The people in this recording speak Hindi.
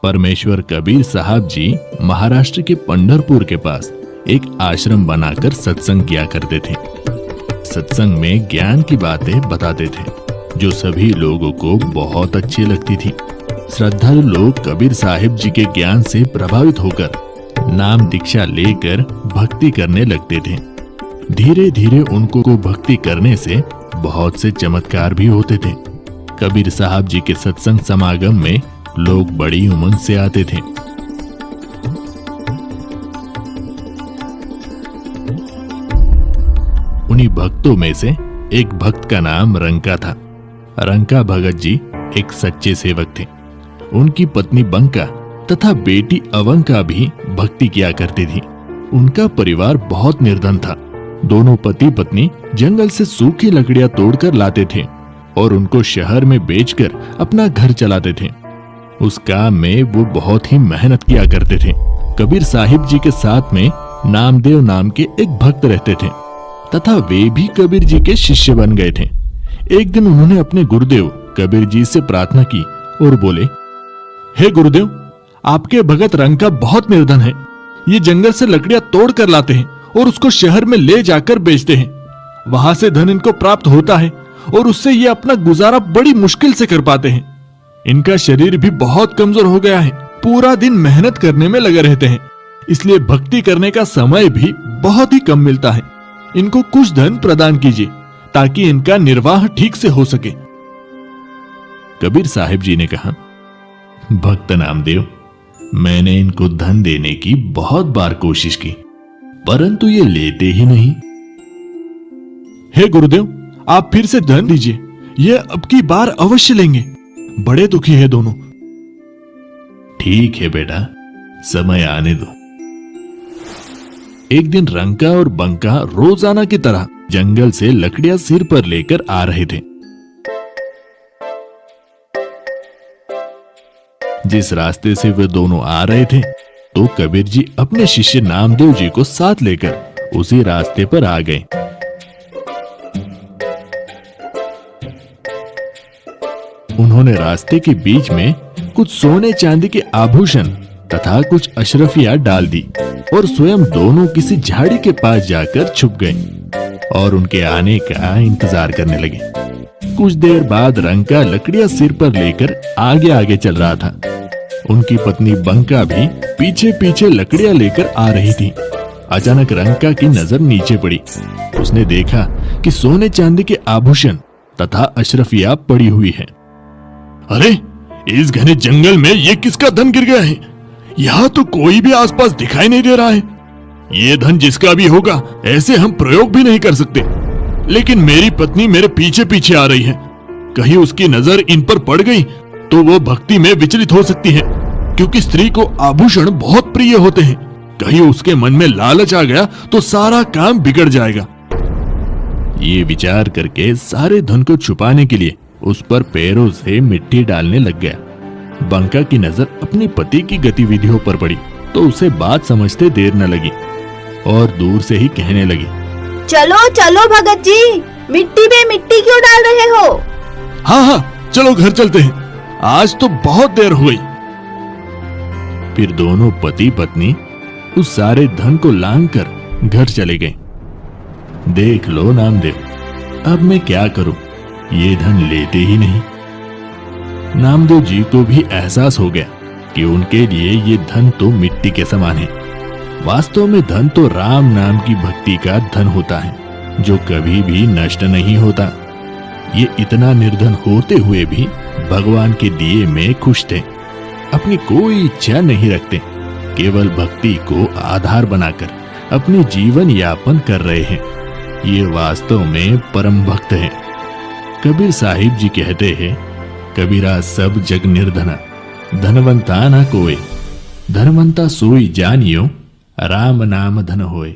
परमेश्वर कबीर साहब जी महाराष्ट्र के पंढरपुर के पास एक आश्रम बनाकर सत्संग किया करते थे। सत्संग में ज्ञान की बातें बताते थे जो सभी लोगों को बहुत अच्छी लगती थी। श्रद्धालु लोग कबीर साहिब जी के ज्ञान से प्रभावित होकर नाम दीक्षा लेकर भक्ति करने लगते थे। धीरे धीरे उनको भक्ति करने से बहुत से चमत्कार भी होते थे। कबीर साहब जी के सत्संग समागम में लोग बड़ी उमंग से आते थे। उन्हीं भक्तों में से एक भक्त का नाम रंका था। रंका भगत जी एक सच्चे सेवक थे। उनकी पत्नी बंका तथा बेटी अवंका भी भक्ति किया करती थी। उनका परिवार बहुत निर्धन था। दोनों पति पत्नी जंगल से सूखी लकड़ियां तोड़कर लाते थे और उनको शहर में बेचकर अपना घर चलाते थे। उस काम में वो बहुत ही मेहनत किया करते थे। कबीर साहिब जी के साथ में नामदेव नाम के एक भक्त रहते थे तथा वे भी कबीर जी के शिष्य बन गए थे। एक दिन उन्होंने अपने गुरुदेव कबीर जी से प्रार्थना की और बोले, हे गुरुदेव, आपके भगत रंका बहुत निर्धन है। ये जंगल से लकड़ियां तोड़ कर लाते हैं और उसको शहर में ले जाकर बेचते हैं। वहां से धन इनको प्राप्त होता है और उससे ये अपना गुजारा बड़ी मुश्किल से कर पाते हैं। इनका शरीर भी बहुत कमजोर हो गया है। पूरा दिन मेहनत करने में लगे रहते हैं, इसलिए भक्ति करने का समय भी बहुत ही कम मिलता है। इनको कुछ धन प्रदान कीजिए ताकि इनका निर्वाह ठीक से हो सके। कबीर साहिब जी ने कहा, भक्त नामदेव, मैंने इनको धन देने की बहुत बार कोशिश की, परंतु ये लेते ही नहीं। हे गुरुदेव, आप फिर से धन दीजिए, ये अब की बार अवश्य लेंगे। बड़े दुखी है दोनों। ठीक है बेटा, समय आने दो। एक दिन रंका और बंका रोजाना की तरह जंगल से लकड़ियां सिर पर लेकर आ रहे थे। जिस रास्ते से वे दोनों आ रहे थे तो कबीर जी अपने शिष्य नामदेव जी को साथ लेकर उसी रास्ते पर आ गए। उन्होंने रास्ते के बीच में कुछ सोने चांदी के आभूषण तथा कुछ अशरफियां डाल दी और स्वयं दोनों किसी झाड़ी के पास जाकर छुप गए और उनके आने का इंतजार करने लगे। कुछ देर बाद रंका लकड़ियां सिर पर लेकर आगे आगे चल रहा था। उनकी पत्नी बंका भी पीछे पीछे लकड़ियां लेकर आ रही थी। अचानक रंका की नजर नीचे पड़ी। उसने देखा कि सोने चांदी के आभूषण तथा अशरफियां पड़ी हुई है। अरे, इस घने जंगल में ये किसका धन गिर गया है? यहाँ तो कोई भी आसपास दिखाई नहीं दे रहा है। ये धन जिसका भी होगा, ऐसे हम प्रयोग भी नहीं कर सकते। लेकिन मेरी पत्नी मेरे पीछे पीछे आ रही है। कहीं उसकी नजर इन पर पड़ गई तो वो भक्ति में विचलित हो सकती है, क्योंकि स्त्री को आभूषण बहुत प्रिय होते हैं। कहीं उसके मन में लालच आ गया तो सारा काम बिगड़ जाएगा। ये विचार करके सारे धन को छुपाने के लिए उस पर पैरों से मिट्टी डालने लग गया। बंका की नजर अपने पति की गतिविधियों पर पड़ी तो उसे बात समझते देर न लगी और दूर से ही कहने लगी, चलो चलो भगत जी, मिट्टी पे मिट्टी क्यों डाल रहे हो? हाँ हाँ, चलो घर चलते हैं, आज तो बहुत देर हो गई। फिर दोनों पति पत्नी उस सारे धन को लांघकर घर चले गए। देख लो नामदेव, अब मैं क्या करूं, ये धन लेते ही नहीं। नामदेव जी को भी एहसास हो गया कि उनके लिए ये धन तो मिट्टी के समान है। वास्तव में धन तो राम नाम की भक्ति का धन होता है जो कभी भी नष्ट नहीं होता। ये इतना निर्धन होते हुए भी भगवान के दिए में खुश थे। अपनी कोई इच्छा नहीं रखते, केवल भक्ति को आधार बनाकर अपने जीवन यापन कर रहे हैं। ये वास्तव में परम भक्त हैं। कबीर साहिब जी कहते हैं, कबीरा सब जग निर्धना, धनवंता न कोय, धनवंता सोई जानियो, राम नाम धन होए।